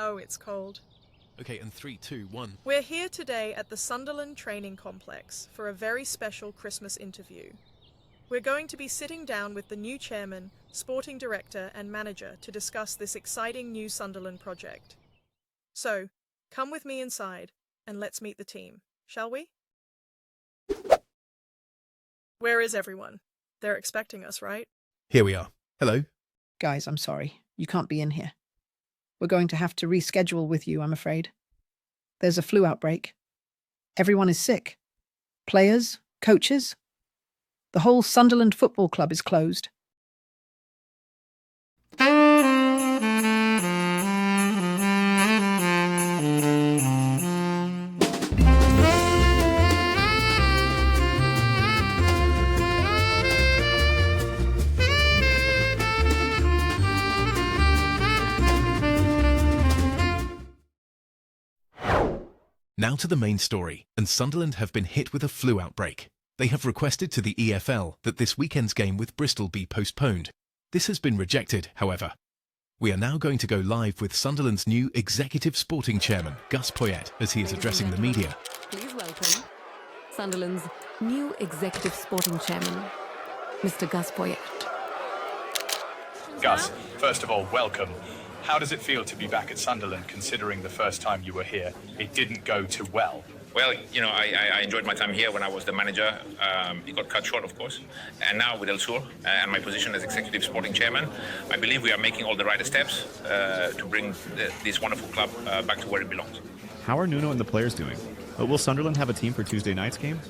Oh, it's cold. Okay, and 3, 2, 1. We're here today at the Sunderland Training Complex for a very special Christmas interview. We're going to be sitting down with the new chairman, sporting director and manager to discuss this exciting new Sunderland project. So, come with me inside and let's meet the team, shall we? Where is everyone? They're expecting us, right? Here we are. Hello. Guys, I'm sorry. You can't be in here. We're going to have to reschedule with you, I'm afraid. There's a flu outbreak. Everyone is sick. Players, coaches. The whole Sunderland Football Club is closed. Now to the main story, and Sunderland have been hit with a flu outbreak. They have requested to the EFL that this weekend's game with Bristol be postponed. This has been rejected, however. We are now going to go live with Sunderland's new Executive Sporting Chairman, Gus Poyet, as he is addressing the media. Please welcome Sunderland's new Executive Sporting Chairman, Mr. Gus Poyet. Gus, first of all, welcome. How does it feel to be back at Sunderland, considering the first time you were here, it didn't go too well? Well, you know, I enjoyed my time here when I was the manager. It got cut short, of course. And now with Elsour and my position as Executive Sporting Chairman, I believe we are making all the right steps to bring this wonderful club back to where it belongs. How are Nuno and the players doing? Will Sunderland have a team for Tuesday night's game?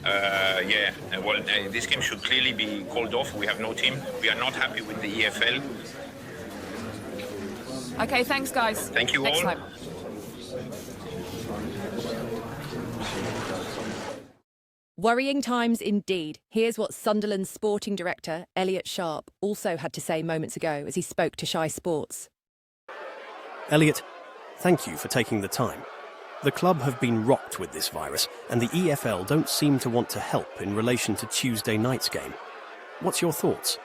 Yeah, well, this game should clearly be called off. We have no team. We are not happy with the EFL. Okay, thanks, guys. Thank you Next all. time. Worrying times indeed. Here's what Sunderland's sporting director, Elliot Sharp, also had to say moments ago as he spoke to Shy Sports. Elliot, thank you for taking the time. The club have been rocked with this virus, and the EFL don't seem to want to help in relation to Tuesday night's game. What's your thoughts?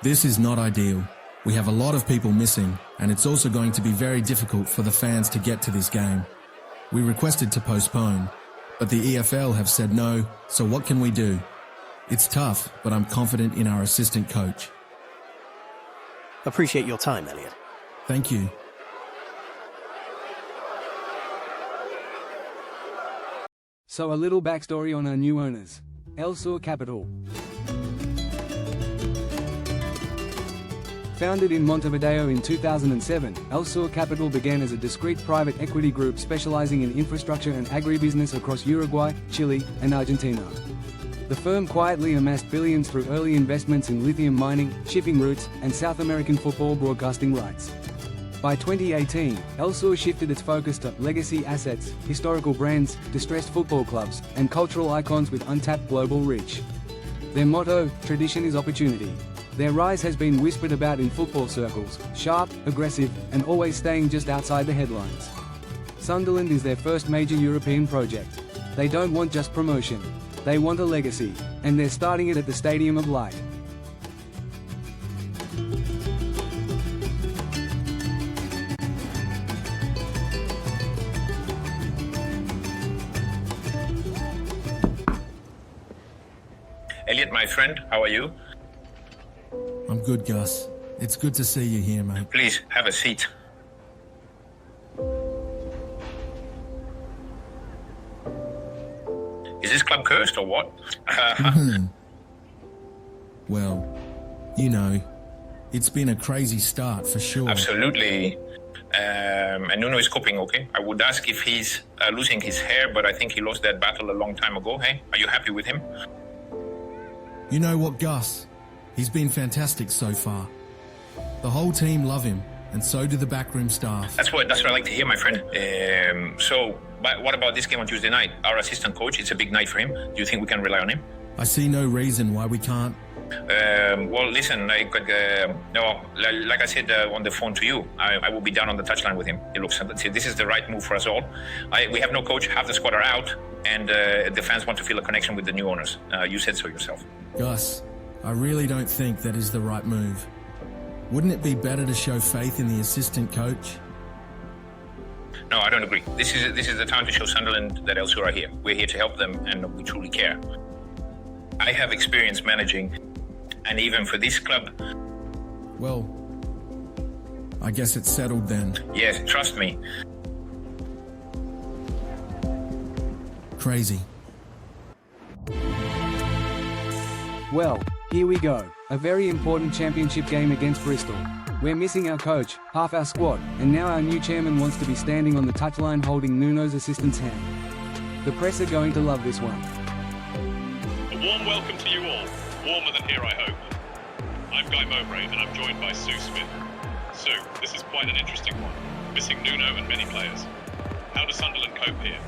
This is not ideal. We have a lot of people missing, and it's also going to be very difficult for the fans to get to this game. We requested to postpone, but the EFL have said no, so what can we do? It's tough, but I'm confident in our assistant coach. Appreciate your time, Elliot. Thank you. So a little backstory on our new owners. Elsour Capital. Founded in Montevideo in 2007, Elsour Capital began as a discreet private equity group specializing in infrastructure and agribusiness across Uruguay, Chile, and Argentina. The firm quietly amassed billions through early investments in lithium mining, shipping routes, and South American football broadcasting rights. By 2018, Elsour shifted its focus to legacy assets, historical brands, distressed football clubs, and cultural icons with untapped global reach. Their motto, tradition is opportunity. Their rise has been whispered about in football circles, sharp, aggressive, and always staying just outside the headlines. Sunderland is their first major European project. They don't want just promotion. They want a legacy, and they're starting it at the Stadium of Light. Elliot, my friend, how are you? I'm good, Gus. It's good to see you here, mate. Please, have a seat. Is this club cursed or what? Well, you know, it's been a crazy start for sure. Absolutely. And Nuno is coping, okay? I would ask if he's losing his hair, but I think he lost that battle a long time ago, hey? Are you happy with him? You know what, Gus? He's been fantastic so far. The whole team love him, and so do the backroom staff. That's what I like to hear, my friend. So, what about this game on Tuesday night? Our assistant coach, it's a big night for him. Do you think we can rely on him? I see no reason why we can't. Well, listen, like I said on the phone to you, I will be down on the touchline with him. This is the right move for us all. We have no coach, half the squad are out, and the fans want to feel a connection with the new owners. You said so yourself. Gus, I really don't think that is the right move. Wouldn't it be better to show faith in the assistant coach? No, I don't agree. This is the time to show Sunderland that Elsour are here. We're here to help them, and we truly care. I have experience managing, and even for this club... Well, I guess it's settled then. Yes, trust me. Crazy. Well, here we go. A very important championship game against Bristol. We're missing our coach, half our squad, and now our new chairman wants to be standing on the touchline holding Nuno's assistant's hand. The press are going to love this one. A warm welcome to you all. Warmer than here, I hope. I'm Guy Mowbray, and I'm joined by Sue Smith. Sue, this is quite an interesting one. Missing Nuno and many players. How does Sunderland cope here?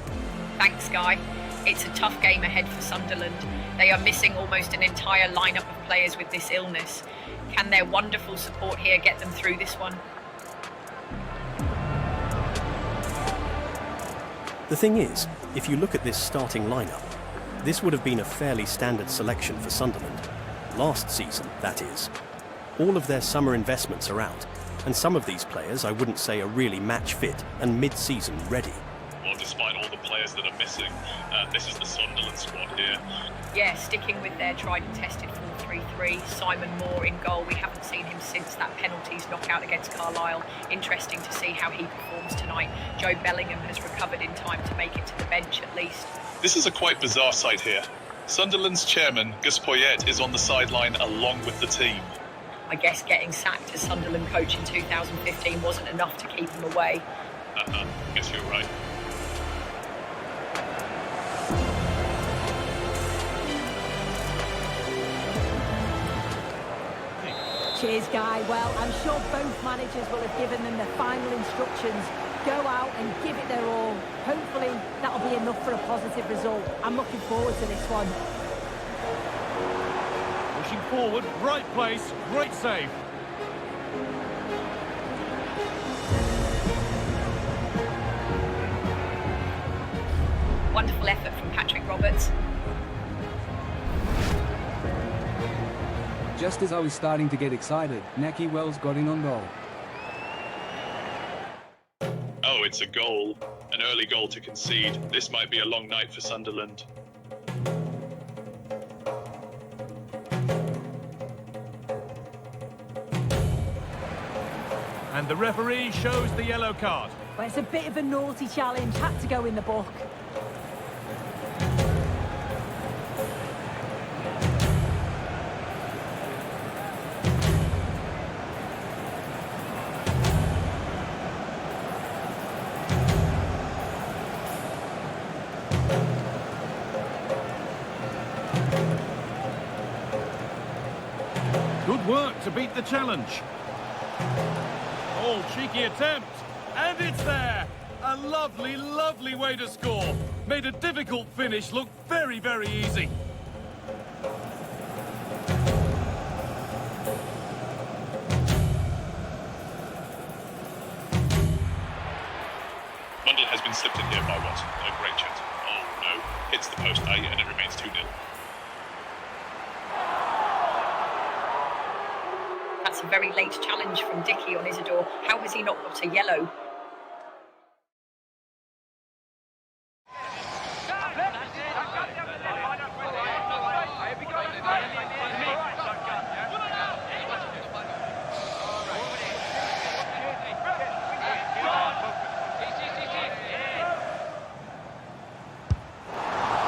Thanks, Guy. It's a tough game ahead for Sunderland. They are missing almost an entire lineup of players with this illness. Can their wonderful support here get them through this one? The thing is, if you look at this starting lineup, this would have been a fairly standard selection for Sunderland. Last season, that is. All of their summer investments are out, and some of these players I wouldn't say are really match fit and mid-season ready. Well, despite all the players that are missing, this is the Sunderland squad here. Yeah, sticking with their tried and tested 4-3-3. Simon Moore in goal. We haven't seen him since that penalties knockout against Carlisle. Interesting to see how he performs tonight. Joe Bellingham has recovered in time to make it to the bench at least. This is a quite bizarre sight here. Sunderland's chairman, Gus Poyet, is on the sideline along with the team. I guess getting sacked as Sunderland coach in 2015 wasn't enough to keep him away. Guess you're right. Cheers, Guy. Well, I'm sure both managers will have given them their final instructions. Go out and give it their all. Hopefully, that'll be enough for a positive result. I'm looking forward to this one. Pushing forward, right place, great save. Wonderful effort from Patrick Roberts. Just as I was starting to get excited, Naki Wells got in on goal. Oh, it's a goal. An early goal to concede. This might be a long night for Sunderland. And the referee shows the yellow card. Well, it's a bit of a naughty challenge. Had to go in the book. Good work to beat the challenge. Oh, cheeky attempt. And it's there. A lovely, lovely way to score. Made a difficult finish look very, very easy. Mundell has been slipped in here by Watson. A great chance. Oh, no. Hits the post, and it remains 2-0. That's a very late challenge from Dickey on Isidore. How has he not got a yellow?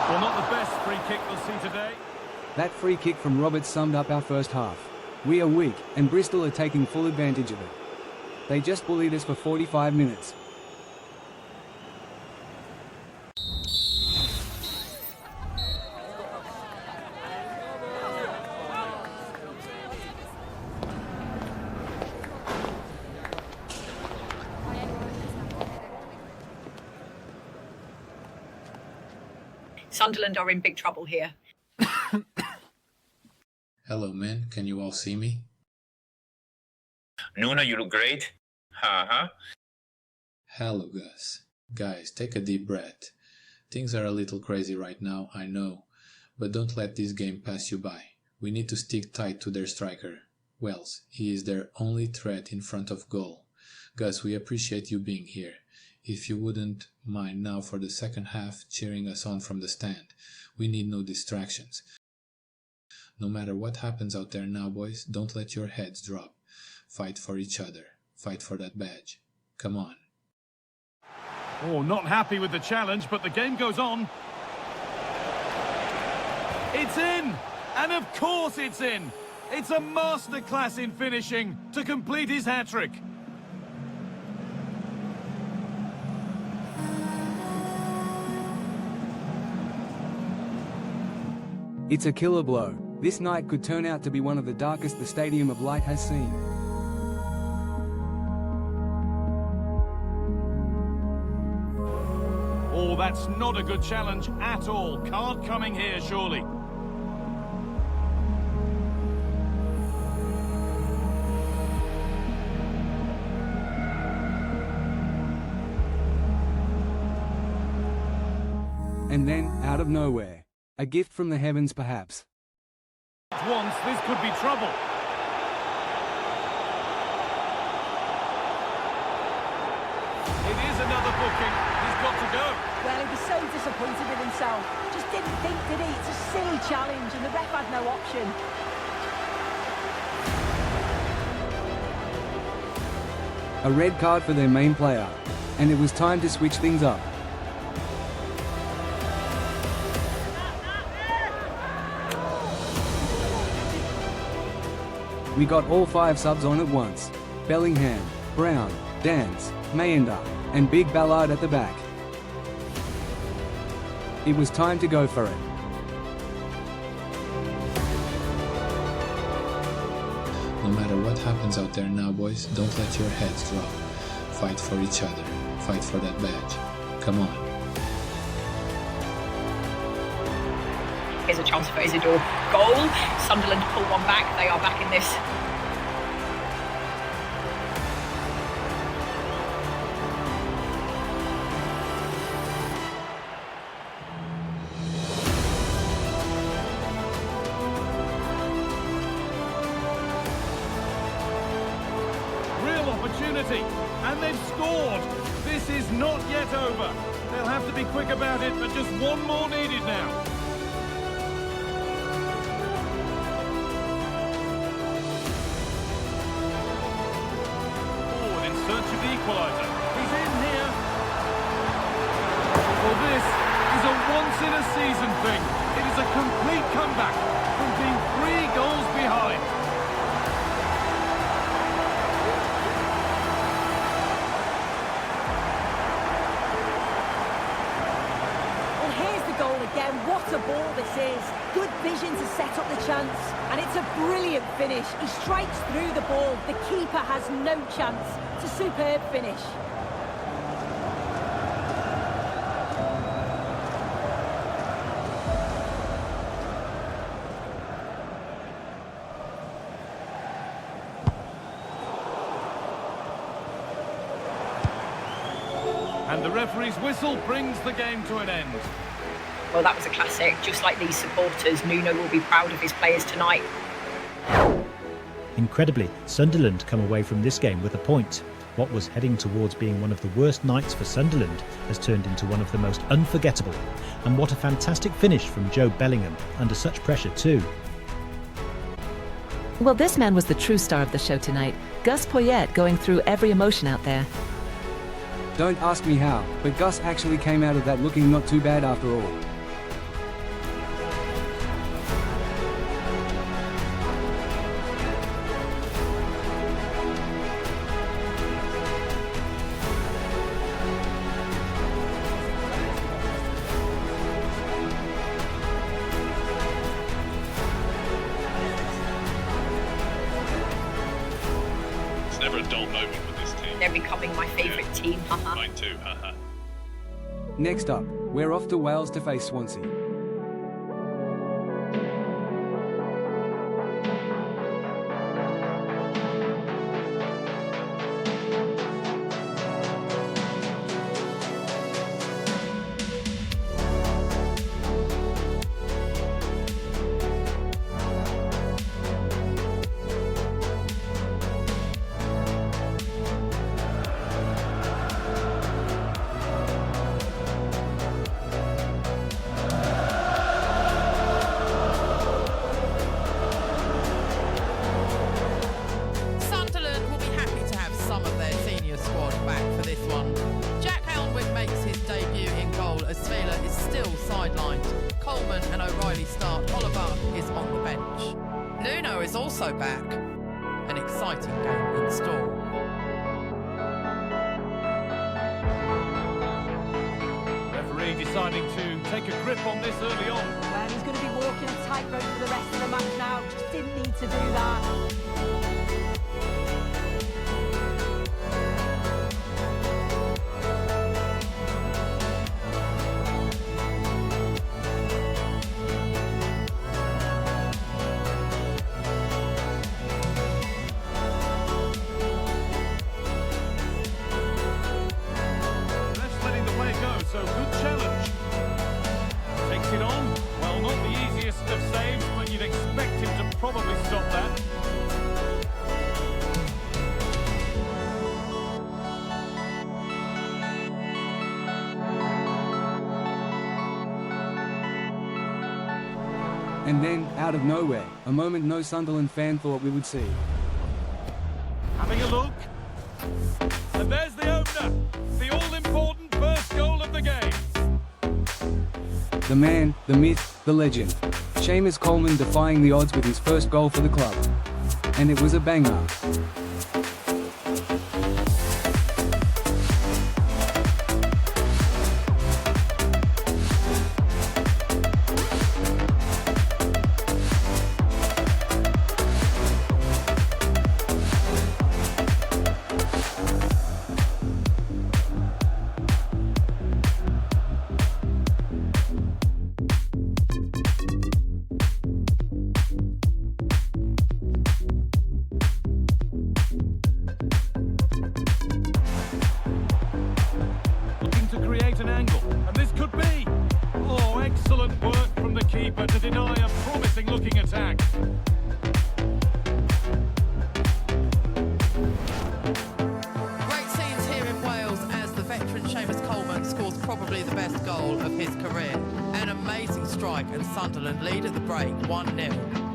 Well, not the best free kick we'll see today. That free kick from Roberts summed up our first half. We are weak, and Bristol are taking full advantage of it. They just bullied us for 45 minutes. Sunderland are in big trouble here. Hello, men. Can you all see me? Nuno, you look great. Hello, Gus. Guys, take a deep breath. Things are a little crazy right now, I know. But don't let this game pass you by. We need to stick tight to their striker. Wells, he is their only threat in front of goal. Gus, we appreciate you being here. If you wouldn't mind now for the second half cheering us on from the stand. We need no distractions. No matter what happens out there now, boys, don't let your heads drop. Fight for each other. Fight for that badge. Come on. Oh, not happy with the challenge, but the game goes on. It's in! And of course it's in! It's a masterclass in finishing to complete his hat-trick. It's a killer blow. This night could turn out to be one of the darkest the Stadium of Light has seen. Oh, that's not a good challenge at all. Card coming here, surely. And then, out of nowhere, a gift from the heavens perhaps. Once, this could be trouble. It is another booking. He's got to go. Well, he was so disappointed with himself. Just didn't think, did he? It's a silly challenge and the ref had no option. A red card for their main player. And it was time to switch things up. We got all 5 subs on at once. Bellingham, Brown, Dance, Mayenda, and Big Ballard at the back. It was time to go for it. No matter what happens out there now, boys, don't let your heads drop. Fight for each other. Fight for that badge. Come on. Here's a chance for Isidore. Goal. Sunderland pull one back. They are back in this. Real opportunity. And they've scored. This is not yet over. They'll have to be quick about it, but just one more needed now. Search of the equaliser. He's in here. Well, this is a once-in-a-season thing. It is a complete comeback from being 3 goals behind. Well, here's the goal again. What a ball this is. Good vision to set up the chance. And it's a brilliant finish. He strikes through the ball. The keeper has no chance. It's a superb finish. And the referee's whistle brings the game to an end. Well, that was a classic. Just like these supporters, Nuno will be proud of his players tonight. Incredibly, Sunderland come away from this game with a point. What was heading towards being one of the worst nights for Sunderland has turned into one of the most unforgettable. And what a fantastic finish from Joe Bellingham, under such pressure too. Well, this man was the true star of the show tonight. Gus Poyet going through every emotion out there. Don't ask me how, but Gus actually came out of that looking not too bad after all. Never a dull moment with this team. They're becoming my favourite team. Mine too. Haha. Next up, we're off to Wales to face Swansea. is also back. An exciting game in store. Referee deciding to take a grip on this early on. Well, he's going to be walking a tightrope for the rest of the match now. Just didn't need to do that. So good challenge. Takes it on. Well, not the easiest of saves, but you'd expect him to probably stop that. And then, out of nowhere, a moment no Sunderland fan thought we would see. Having a look. And there's the opener. The all-important first goal of the game. The man, the myth, the legend. Seamus Coleman defying the odds with his first goal for the club. And it was a banger. An angle, and this could be. Oh, excellent work from the keeper to deny a promising looking attack. Great scenes here in Wales as the veteran Seamus Coleman scores probably the best goal of his career. An amazing strike, and Sunderland lead at the break 1-0.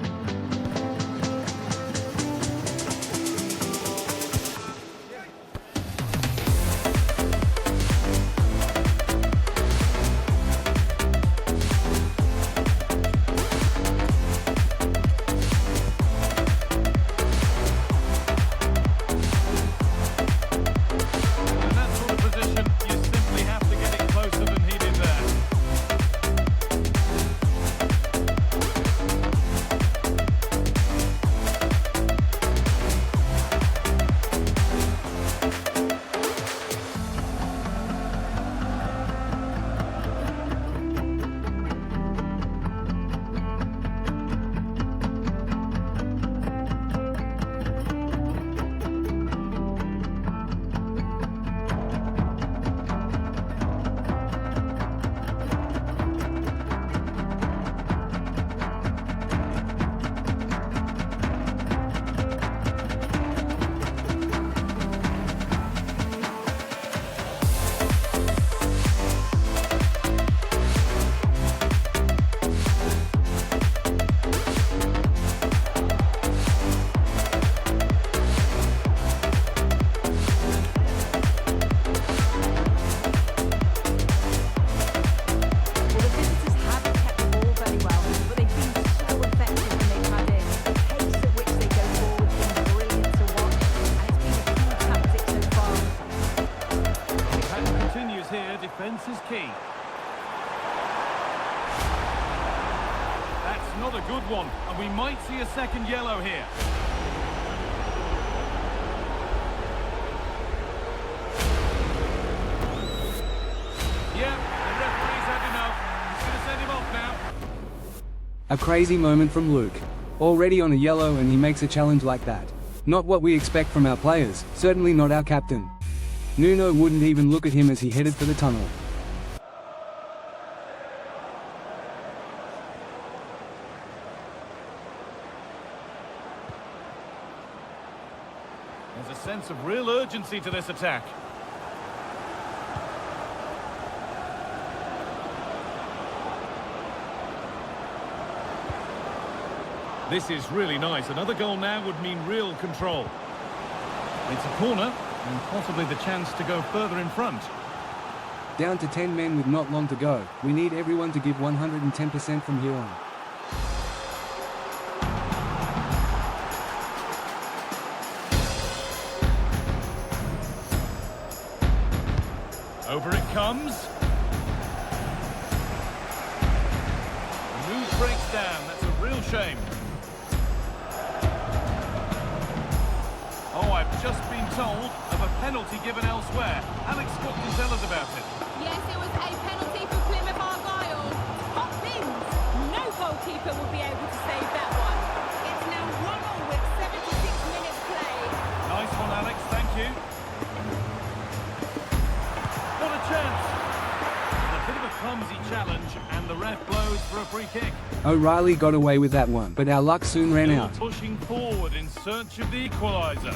Defence is key. That's not a good one, and we might see a second yellow here. Yeah, the referee's had enough. He's going to send him off now. A crazy moment from Luke. Already on a yellow and he makes a challenge like that. Not what we expect from our players, certainly not our captain. Nuno wouldn't even look at him as he headed for the tunnel. There's a sense of real urgency to this attack. This is really nice. Another goal now would mean real control. It's a corner, and possibly the chance to go further in front. Down to 10 men with not long to go. We need everyone to give 110% from here on. comes. Move breaks down. That's a real shame. Oh, I've just been told of a penalty given elsewhere. Alex, what can you tell us about it? Yes, it was a penalty for Plymouth Argyle. Top bins. No goalkeeper will be able to save that one. It's now 1-1 with 76 minutes played. Nice one, Alex. Thank you. What a chance. A bit of a clumsy challenge, and the ref blows for a free kick. O'Reilly got away with that one, but our luck soon ran Still out. pushing forward in search of the equaliser.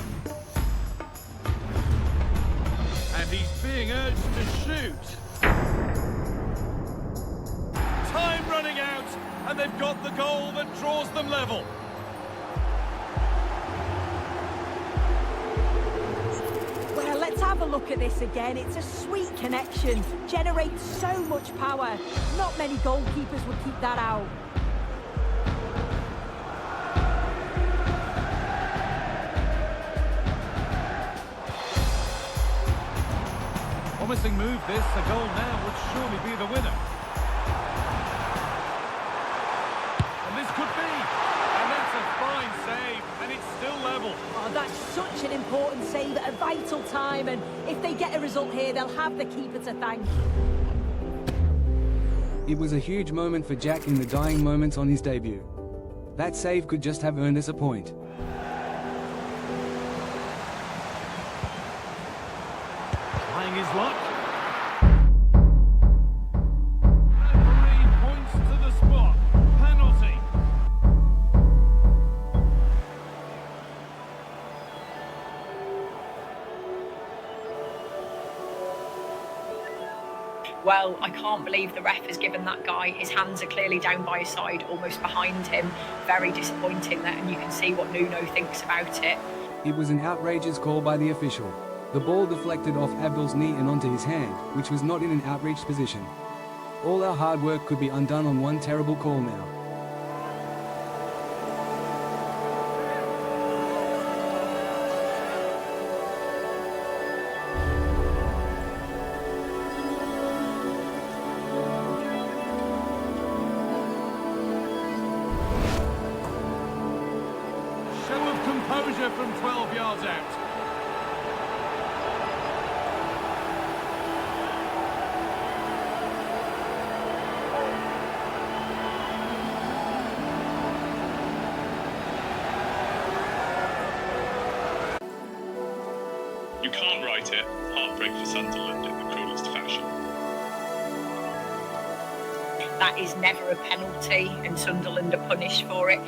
And he's being urged to shoot. Time running out, and they've got the goal that draws them level. Well, let's have a look at this again. It's a sweet connection. Generates so much power. Not many goalkeepers would keep that out. Promising move this. A goal now would surely be the winner. And this could be. And that's a fine save. And it's still level. Oh, that's such an important save at a vital time. And if they get a result here, they'll have the keeper to thank. It was a huge moment for Jack in the dying moments on his debut. That save could just have earned us a point. Trying his luck. Referee points to the spot. Penalty. Well, I can't believe the ref has given that guy. His hands are clearly down by his side, almost behind him. Very disappointing there, and you can see what Nuno thinks about it. It was an outrageous call by the official. The ball deflected off Abdul's knee and onto his hand, which was not in an outreached position. All our hard work could be undone on one terrible call now. Show of composure from 12 yards out. You can't write it. Heartbreak for Sunderland in the cruelest fashion. That is never a penalty, and Sunderland are punished for it.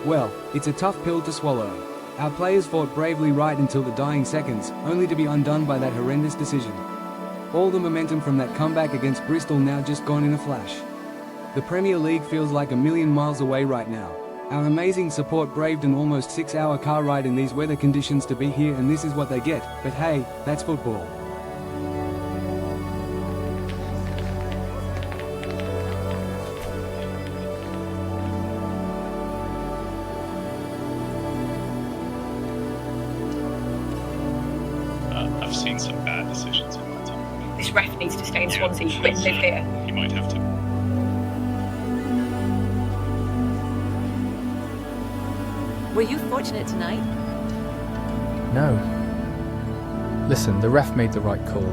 Well, it's a tough pill to swallow. Our players fought bravely right until the dying seconds, only to be undone by that horrendous decision. All the momentum from that comeback against Bristol now just gone in a flash. The Premier League feels like a million miles away right now. Our amazing support braved an almost 6-hour car ride in these weather conditions to be here, and this is what they get. But hey, that's football. I've seen some bad decisions in my time. This ref needs to stay in Swansea. He couldn't live here. He might have to. Were you fortunate tonight? No. Listen, the ref made the right call.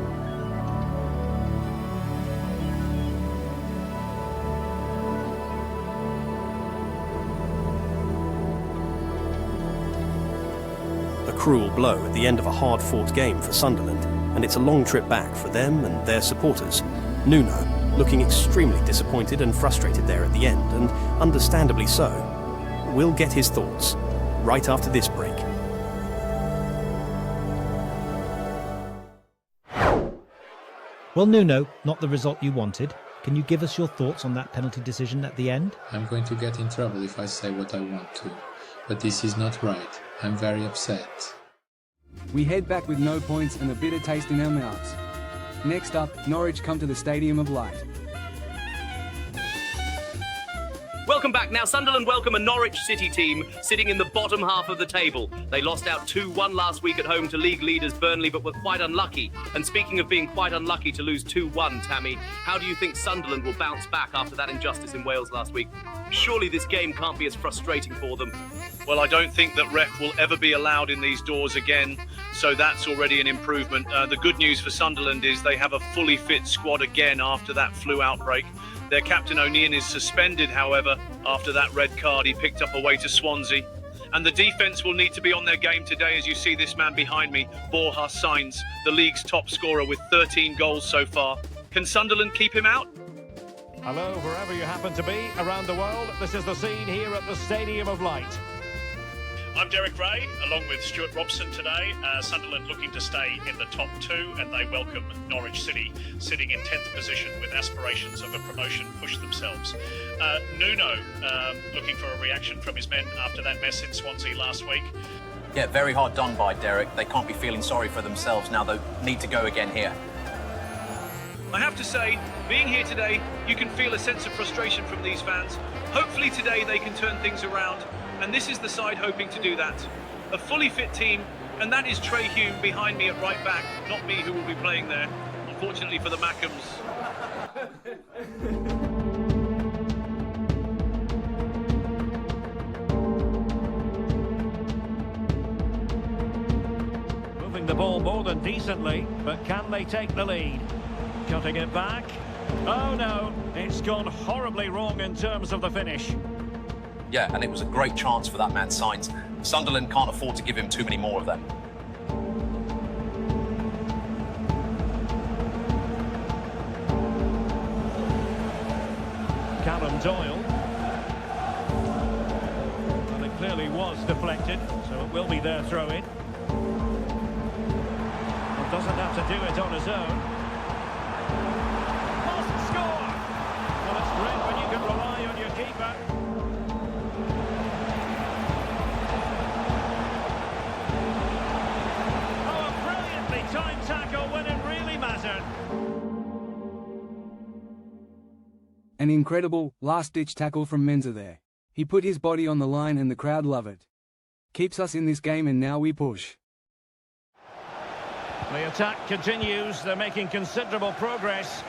A cruel blow at the end of a hard-fought game for Sunderland, and it's a long trip back for them and their supporters. Nuno, looking extremely disappointed and frustrated there at the end, and understandably so. We'll get his thoughts right after this break. Well, Nuno, not the result you wanted. Can you give us your thoughts on that penalty decision at the end? I'm going to get in trouble if I say what I want to, but this is not right. I'm very upset. We head back with no points and a bitter taste in our mouths. Next up, Norwich come to the Stadium of Light. Welcome back. Now, Sunderland welcome a Norwich City team sitting in the bottom half of the table. They lost out 2-1 last week at home to league leaders Burnley, but were quite unlucky. And speaking of being quite unlucky to lose 2-1, Tammy, how do you think Sunderland will bounce back after that injustice in Wales last week? Surely this game can't be as frustrating for them. Well, I don't think that ref will ever be allowed in these doors again, so that's already an improvement. The good news for Sunderland is they have a fully fit squad again after that flu outbreak. Their captain O'Neill is suspended, however, after that red card he picked up away to Swansea. And the defence will need to be on their game today, as you see this man behind me, Borja Sainz, the league's top scorer with 13 goals so far. Can Sunderland keep him out? Hello, wherever you happen to be around the world. This is the scene here at the Stadium of Light. I'm Derek Ray, along with Stuart Robson today. Sunderland looking to stay in the top two, and they welcome Norwich City, sitting in 10th position with aspirations of a promotion push themselves. Nuno looking for a reaction from his men after that mess in Swansea last week. Yeah, very hard done by Derek. They can't be feeling sorry for themselves now. They need to go again here. I have to say, being here today, you can feel a sense of frustration from these fans. Hopefully today they can turn things around. And this is the side hoping to do that. A fully fit team, and that is Trey Hume behind me at right back, not me who will be playing there, unfortunately for the Mackhams. Moving the ball more than decently, but can they take the lead? Cutting it back. Oh no, it's gone horribly wrong in terms of the finish. Yeah, and it was a great chance for that man Sainz. Sunderland can't afford to give him too many more of them. Callum Doyle. Well, it clearly was deflected, so it will be their throw-in. Well, doesn't have to do it on his own. Must score! Well, it's great when you can rely on your keeper. Time tackle when it really mattered. An incredible last-ditch tackle from Mensah there. He put his body on the line and the crowd love it. Keeps us in this game and now we push. The attack continues. They're making considerable progress.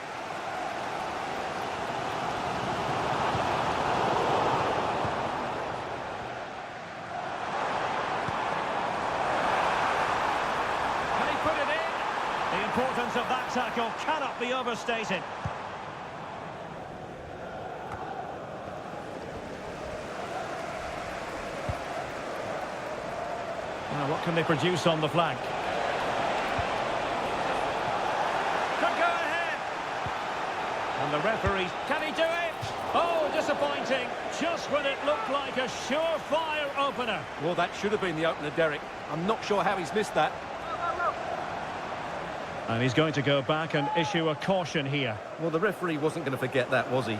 The importance of that tackle cannot be overstated. Now, what can they produce on the flank? Could go ahead. And the referee, can he do it? Oh, disappointing. Just when it looked like a surefire opener. Well, that should have been the opener, Derek. I'm not sure how he's missed that. And he's going to go back and issue a caution here. Well, the referee wasn't going to forget that, was he?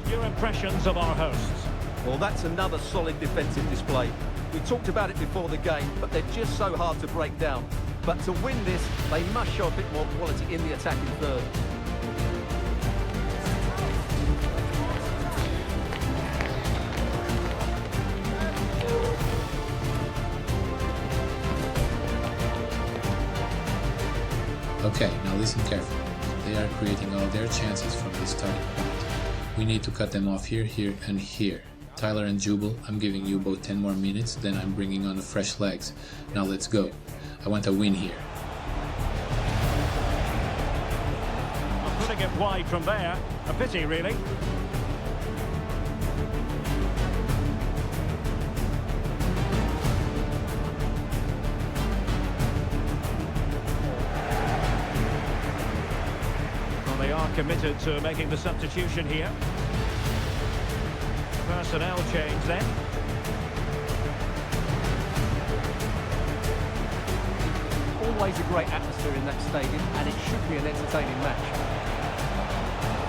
Your impressions of our hosts? Well, that's another solid defensive display. We talked about it before the game, but they're just so hard to break down. But to win this, they must show a bit more quality in the attacking third. Okay, now listen carefully. They are creating all their chances from this starting point. We need to cut them off here, here, and here. Tyler and Jubal, I'm giving you both 10 more minutes, then I'm bringing on the fresh legs. Now let's go. I want a win here. Well, putting it wide from there. A pity, really. They are committed to making the substitution here. Personnel change then. Always a great atmosphere in that stadium, and it should be an entertaining match.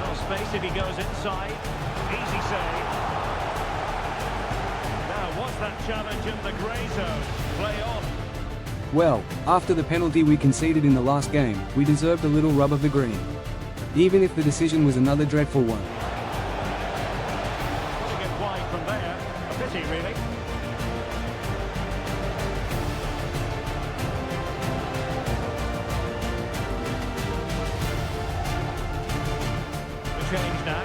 Well, space if he goes inside. Easy save. Now, was that challenge in the grey zone. Play on. Well, after the penalty we conceded in the last game, we deserved a little rub of the green. Even if the decision was another dreadful one. Putting it wide from there. A pity, really. The change now.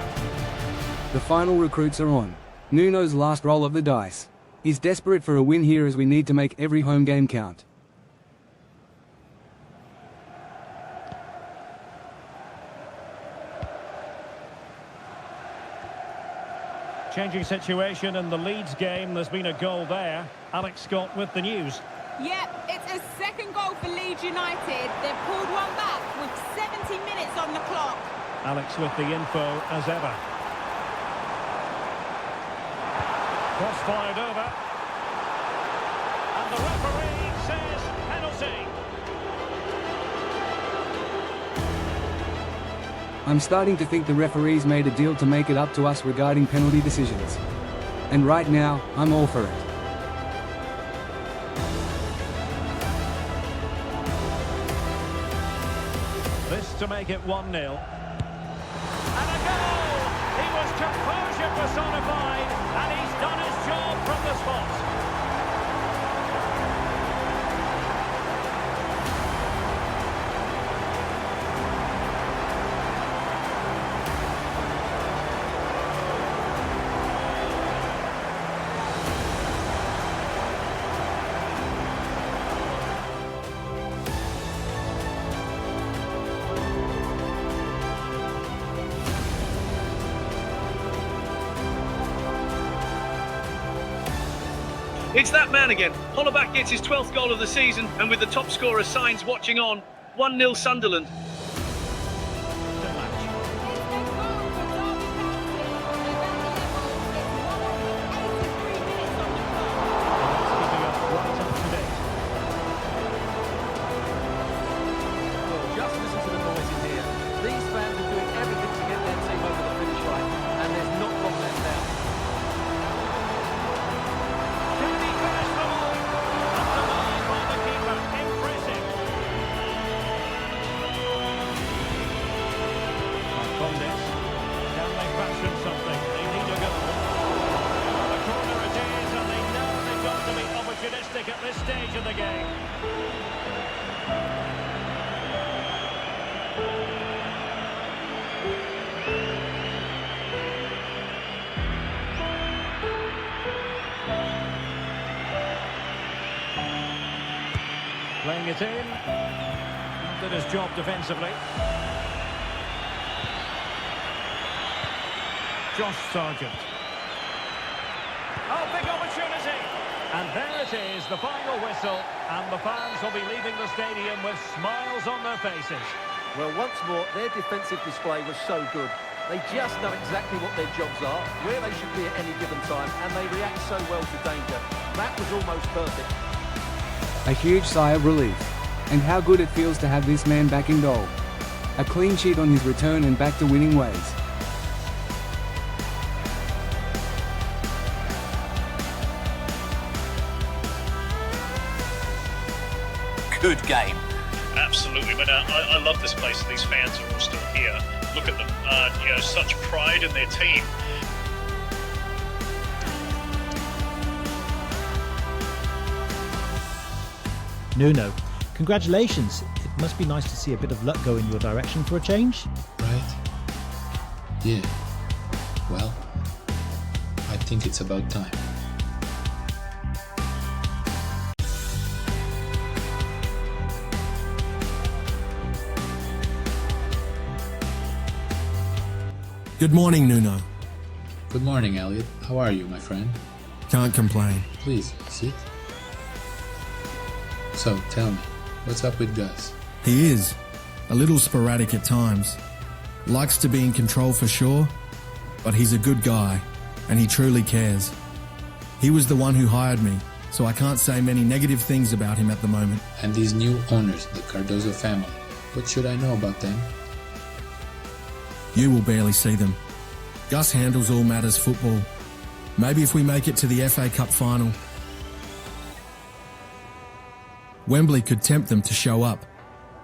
The final recruits are on. Nuno's last roll of the dice. He's desperate for a win here as we need to make every home game count. Changing situation in the Leeds game. There's been a goal there. Alex Scott with the news. Yep, it's a second goal for Leeds United. They've pulled one back with 70 minutes on the clock. Alex with the info as ever. Cross fired over. And the referee says penalty. I'm starting to think the referees made a deal to make it up to us regarding penalty decisions. And right now, I'm all for it. This to make it 1-0. And a goal! He was composure personified, and he's done his job from the spot. It's that man again. Hollaback gets his 12th goal of the season, and with the top scorer signs watching on, 1-0 Sunderland. Just listen to the noise in here. These fans are doing everything to get their team over the finish line, and there's not long left now. Can he finish them all? Underlined by the keeper. Impressive. From this, can they fashion something? They need a goal. The corner it is, and they know they've got to be opportunistic at this stage of the game. Playing it in. Did his job defensively. Josh Sargent. Oh, big opportunity. And there it is, the final whistle. And the fans will be leaving the stadium with smiles on their faces. Well, once more, their defensive display was so good. They just know exactly what their jobs are, where they should be at any given time, and they react so well to danger. That was almost perfect. A huge sigh of relief. And how good it feels to have this man back in goal. A clean sheet on his return and back to winning ways. Good game. Absolutely, but I love this place. These fans are all still here. Look at them, such pride in their team. Nuno, congratulations. It must be nice to see a bit of luck go in your direction for a change. Right? Yeah. Well, I think it's about time. Good morning, Nuno. Good morning, Elliot. How are you, my friend? Can't complain. Please, sit. So, tell me, what's up with Gus? He is. A little sporadic at times. Likes to be in control for sure, but he's a good guy, and he truly cares. He was the one who hired me, so I can't say many negative things about him at the moment. And these new owners, the Cardozo family, what should I know about them? You will barely see them. Gus handles all matters football. Maybe if we make it to the FA Cup final, Wembley could tempt them to show up.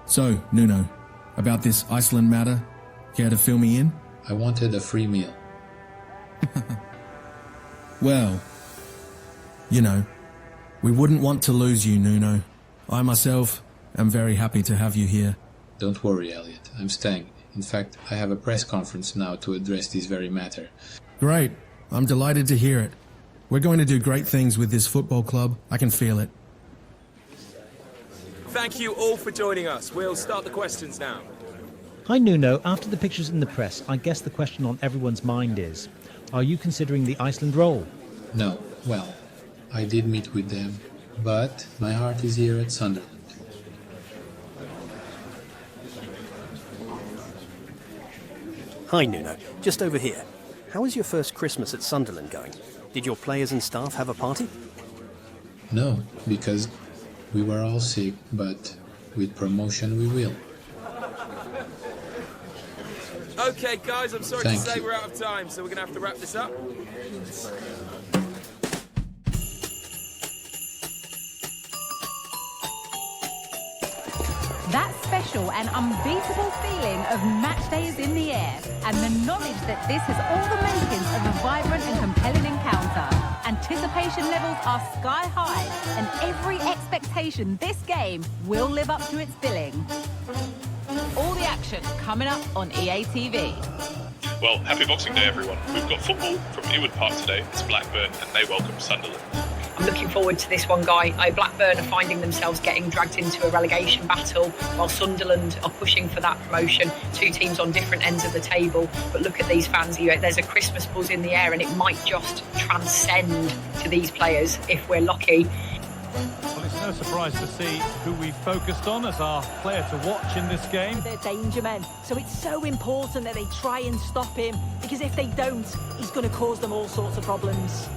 So, Nuno, about this Iceland matter, care to fill me in? I wanted a free meal. Well, you know, we wouldn't want to lose you, Nuno. I myself am very happy to have you here. Don't worry, Elliot. I'm staying. In fact, I have a press conference now to address this very matter. Great. I'm delighted to hear it. We're going to do great things with this football club. I can feel it. Thank you all for joining us. We'll start the questions now. Hi Nuno, after the pictures in the press, I guess the question on everyone's mind is, are you considering the Iceland role? No. Well, I did meet with them, but my heart is here at Sunderland. Hi Nuno, just over here. How is your first Christmas at Sunderland going? Did your players and staff have a party? No, because we were all sick, but with promotion we will. Okay, guys, I'm sorry to say we're out of time, so we're going to have to wrap this up. That special and unbeatable feeling of match day is in the air, and the knowledge that this has all the makings of a vibrant and compelling encounter. Anticipation levels are sky high, and every expectation this game will live up to its billing. All the action coming up on EA TV. Well, happy Boxing Day, everyone. We've got football from Ewood Park today. It's Blackburn, and they welcome Sunderland. I'm looking forward to this one, Guy. Blackburn are finding themselves getting dragged into a relegation battle, while Sunderland are pushing for that promotion. Two teams on different ends of the table. But look at these fans. There's a Christmas buzz in the air, and it might just transcend to these players if we're lucky. Well, it's no surprise to see who we focused on as our player to watch in this game. They're danger men, so it's so important that they try and stop him, because if they don't, he's going to cause them all sorts of problems.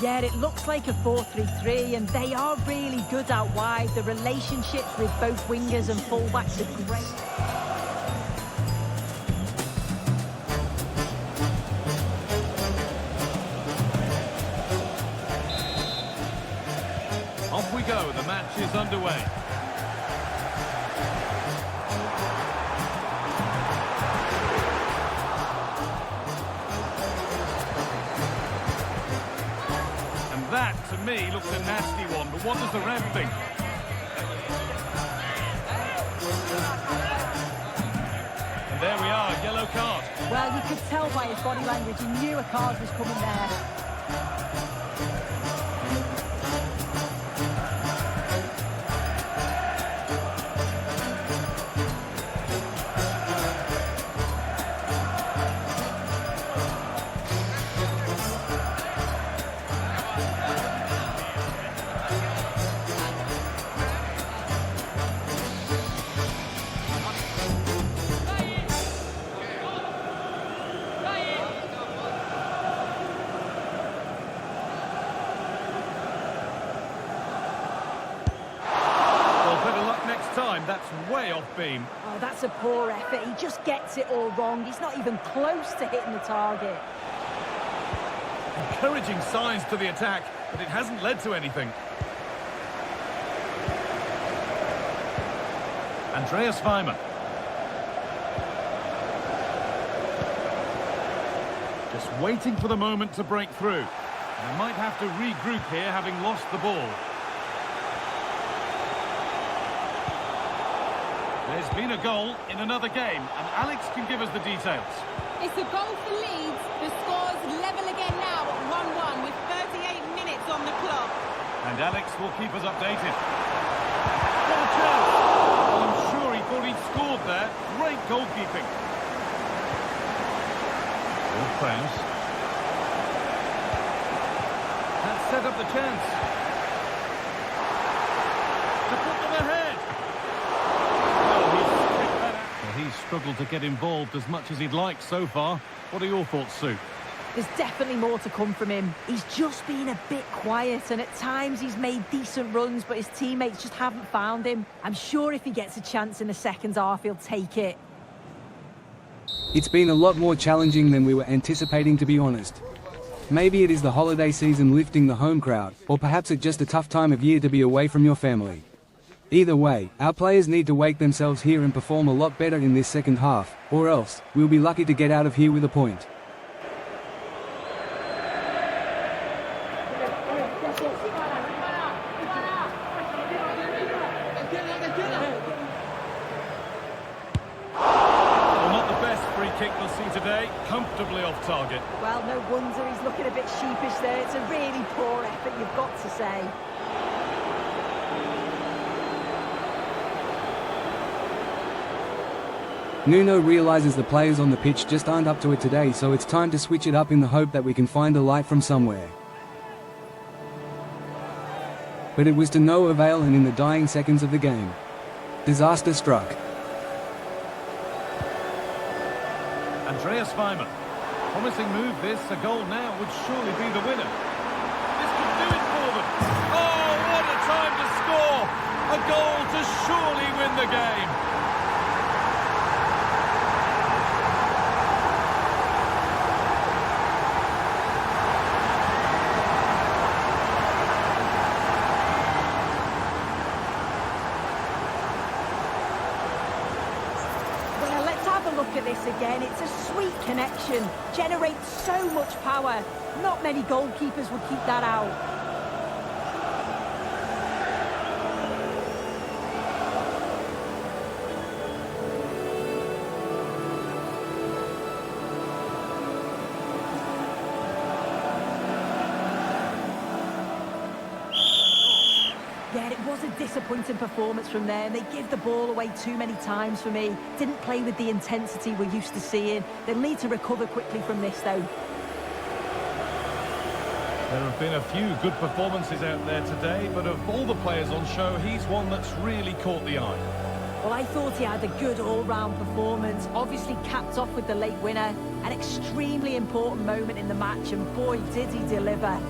Yeah, it looks like a 4-3-3, and they are really good out wide. The relationships with both wingers and fullbacks are great. Off we go, the match is underway. That, to me, looks a nasty one, but what does the ref think? And there we are, yellow card. Well, you could tell by his body language, he knew a card was coming there. That's way off beam. Oh, that's a poor effort. He just gets it all wrong. He's not even close to hitting the target. Encouraging signs to the attack, but it hasn't led to anything. Andreas Weimann. Just waiting for the moment to break through. They might have to regroup here, having lost the ball. There's been a goal in another game, and Alex can give us the details. It's a goal for Leeds. The score's level again now at 1-1 with 38 minutes on the clock. And Alex will keep us updated. What a chance! Well, I'm sure he thought he'd scored there. Great goalkeeping. Good pass. That set up the chance. To put them ahead. He's struggled to get involved as much as he'd like so far. What are your thoughts, Sue? There's definitely more to come from him. He's just been a bit quiet, and at times he's made decent runs, but his teammates just haven't found him. I'm sure if he gets a chance in the second half, he'll take it. It's been a lot more challenging than we were anticipating, to be honest. Maybe it is the holiday season lifting the home crowd, or perhaps it's just a tough time of year to be away from your family. Either way, our players need to wake themselves here and perform a lot better in this second half, or else, we'll be lucky to get out of here with a point. Comfortably off target. Well, no wonder he's looking a bit sheepish there. It's a really poor effort, you've got to say. Nuno realises the players on the pitch just aren't up to it today, so it's time to switch it up in the hope that we can find a light from somewhere. But it was to no avail, and in the dying seconds of the game, disaster struck. Andreas Weimann. Promising move this, a goal now would surely be the winner. This could do it for them. Oh, what a time to score! A goal to surely win the game. Look at this again, it's a sweet connection, generates so much power. Not many goalkeepers would keep that out. Yeah, it was a disappointing performance from them. They give the ball away too many times for me. Didn't play with the intensity we're used to seeing. They'll need to recover quickly from this, though. There have been a few good performances out there today, but of all the players on show, he's one that's really caught the eye. Well, I thought he had a good all-round performance. Obviously capped off with the late winner. An extremely important moment in the match, and boy, did he deliver.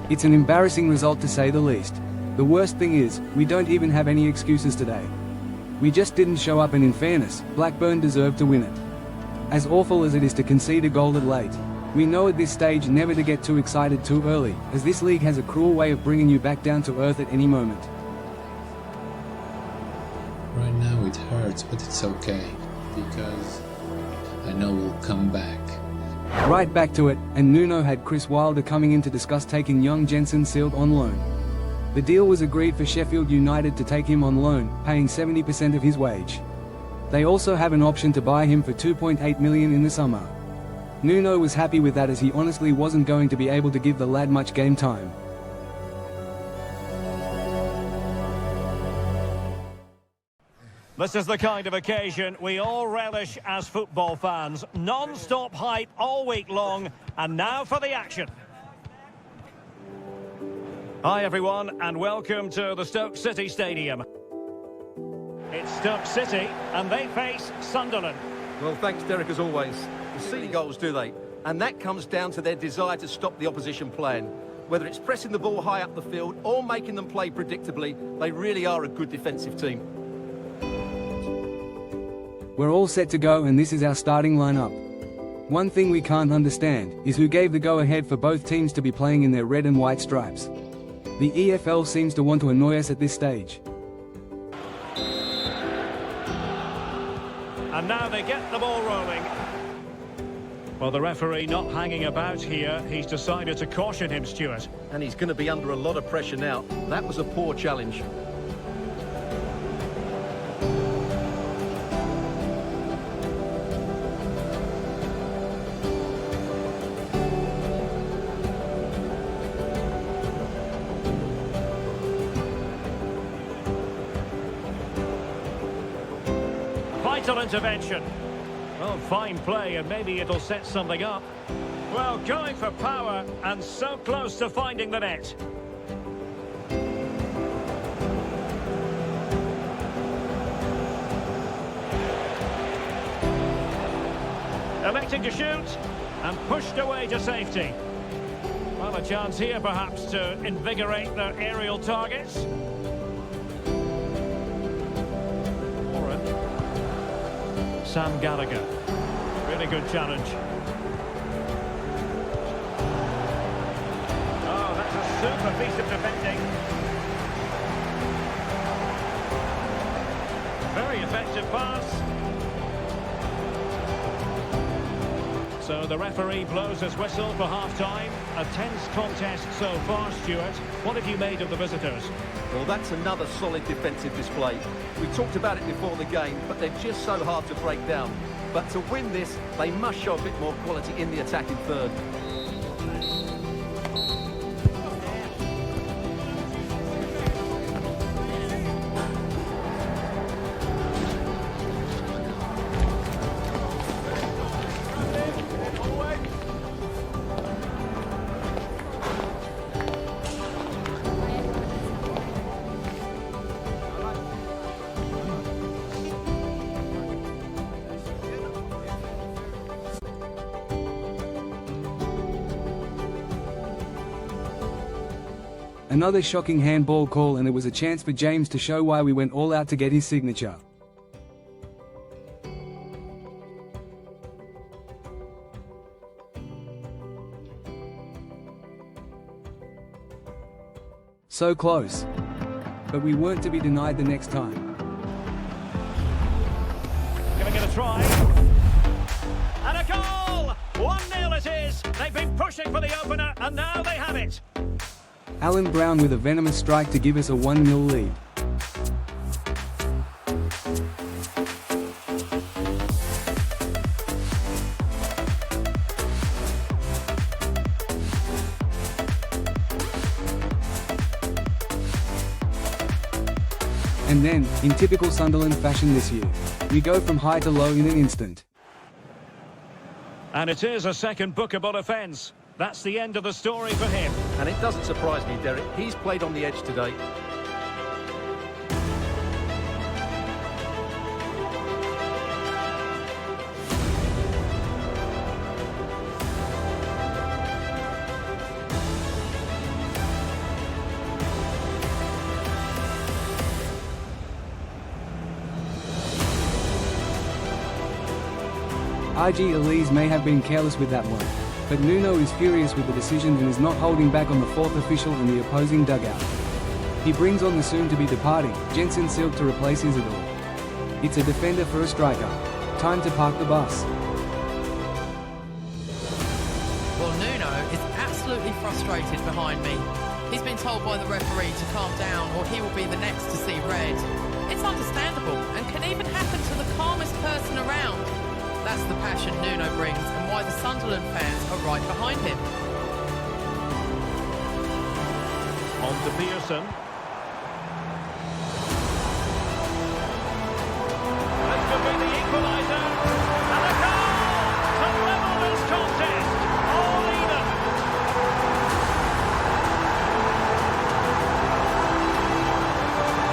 It's an embarrassing result to say the least. The worst thing is, we don't even have any excuses today. We just didn't show up, and in fairness, Blackburn deserved to win it. As awful as it is to concede a goal at late, we know at this stage never to get too excited too early, as this league has a cruel way of bringing you back down to earth at any moment. Right now it hurts, but it's okay, because I know we'll come back. Right back to it, and Nuno had Chris Wilder coming in to discuss taking young Jensen Sealed on loan. The deal was agreed for Sheffield United to take him on loan, paying 70% of his wage. They also have an option to buy him for $2.8 million in the summer. Nuno was happy with that, as he honestly wasn't going to be able to give the lad much game time. This is the kind of occasion we all relish as football fans. Non-stop hype all week long, and now for the action. Hi everyone, and welcome to the Stoke City Stadium. It's Stoke City, and they face Sunderland. Well, thanks Derek, as always. They see goals, do they? And that comes down to their desire to stop the opposition playing. Whether it's pressing the ball high up the field or making them play predictably, they really are a good defensive team. We're all set to go, and this is our starting lineup. One thing we can't understand is who gave the go-ahead for both teams to be playing in their red and white stripes. The EFL seems to want to annoy us at this stage. And now they get the ball rolling. Well, the referee not hanging about here. He's decided to caution him, Stuart. And he's going to be under a lot of pressure now. That was a poor challenge. Vital intervention. Oh, fine play, and maybe it'll set something up. Well, going for power, and so close to finding the net. Electing to shoot, and pushed away to safety. Well, a chance here, perhaps, to invigorate their aerial targets. Sam Gallagher. Really good challenge. Oh, that's a clever piece of defending. Very effective pass. So the referee blows his whistle for half-time. A tense contest so far, Stuart. What have you made of the visitors? Well, that's another solid defensive display. We talked about it before the game, but they're just so hard to break down. But to win this, they must show a bit more quality in the attacking third. Another shocking handball call, and it was a chance for James to show why we went all out to get his signature. So close. But we weren't to be denied the next time. Gonna get a try. And a goal! 1-0 it is. They've been pushing for the opener, and now they have it. Alan Brown with a venomous strike to give us a 1-0 lead. And then, in typical Sunderland fashion this year, we go from high to low in an instant. And it is a second bookable offence. That's the end of the story for him. And it doesn't surprise me, Derek. He's played on the edge today. RG Elise may have been careless with that one, but Nuno is furious with the decision and is not holding back on the fourth official in the opposing dugout. He brings on the soon-to-be departing Jensen Silk to replace Isidore. It's a defender for a striker. Time to park the bus. Well, Nuno is absolutely frustrated behind me. He's been told by the referee to calm down or he will be the next to see red. It's understandable and can even happen to the calmest person around. That's the passion Nuno brings and why the Sunderland fans are right behind him. On to Pearson. This could be the equaliser. And a goal to level this contest. All even.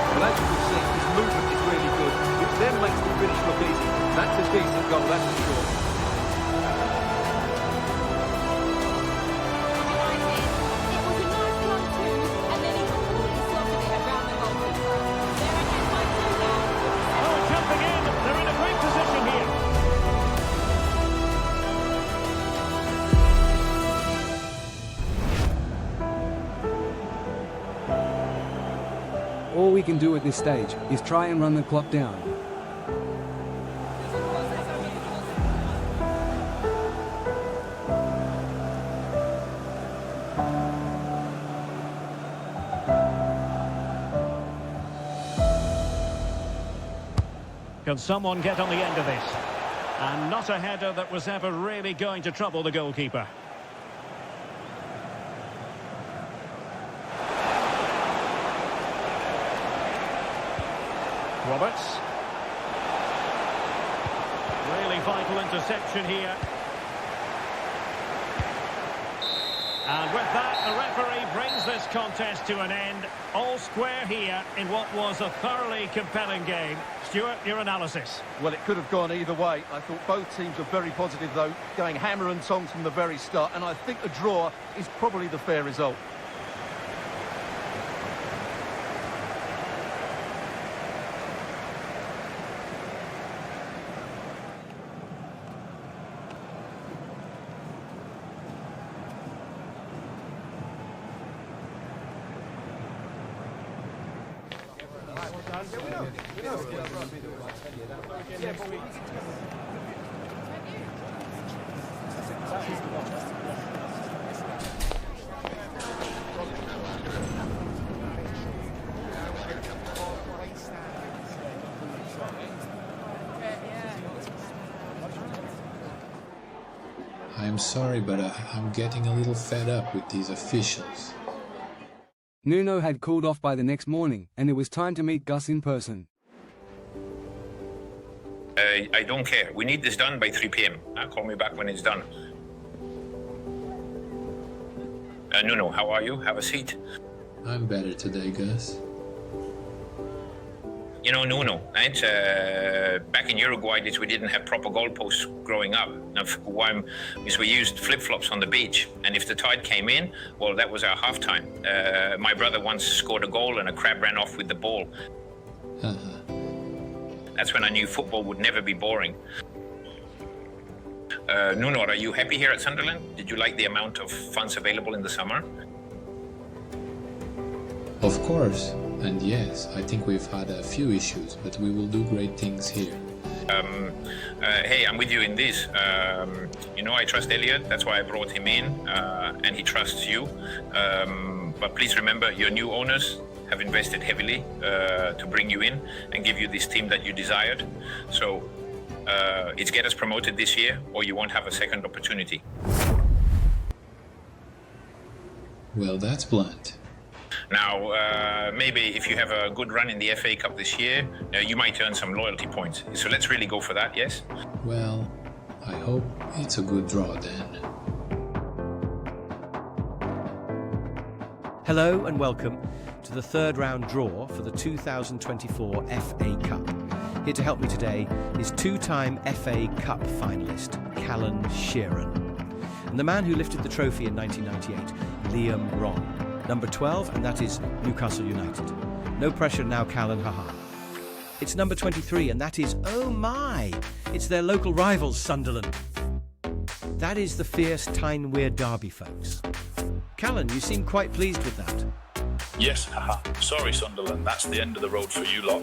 Well, as you can see, his movement is really good, which then makes the finish look easy. That's a decent goal, that's for sure. Oh, jumping in. They're in a great position here. All we can do at this stage is try and run the clock down. Can someone get on the end of this? And not a header that was ever really going to trouble the goalkeeper. Roberts. Really vital interception here. And with that, the referee brings this contest to an end. All square here in what was a thoroughly compelling game. Stuart, your analysis? Well, it could have gone either way. I thought both teams were very positive, though, going hammer and tongs from the very start, and I think a draw is probably the fair result. I'm sorry, but I'm getting a little fed up with these officials. Nuno had cooled off by the next morning, and it was time to meet Gus in person. I don't care. We need this done by 3 p.m. Call me back when it's done. Nuno, how are you? Have a seat. I'm better today, Gus. You know, Nuno, right? Back in Uruguay, we didn't have proper goalposts growing up. Now, why? Because we used flip-flops on the beach, and if the tide came in, well, that was our halftime. My brother once scored a goal, and a crab ran off with the ball. That's when I knew football would never be boring. Nuno, are you happy here at Sunderland? Did you like the amount of funds available in the summer? Of course. And yes, I think we've had a few issues, but we will do great things here. Hey, I'm with you in this. You know, I trust Elliot, that's why I brought him in, and he trusts you. But please remember, your new owners have invested heavily to bring you in and give you this team that you desired. So it's get us promoted this year, or you won't have a second opportunity. Well, that's blunt. Now, maybe if you have a good run in the FA Cup this year, you might earn some loyalty points. So let's really go for that, yes? Well, I hope it's a good draw then. Hello and welcome to the third round draw for the 2024 FA Cup. Here to help me today is two-time FA Cup finalist Callan Sheeran, and the man who lifted the trophy in 1998, Liam Ron. Number 12, and that is Newcastle United. No pressure now, Callan, haha. It's number 23, and that is, oh my, it's their local rivals, Sunderland. That is the fierce Tyne-Wear derby, folks. Callan, you seem quite pleased with that. Yes, haha. Sorry, Sunderland, that's the end of the road for you lot.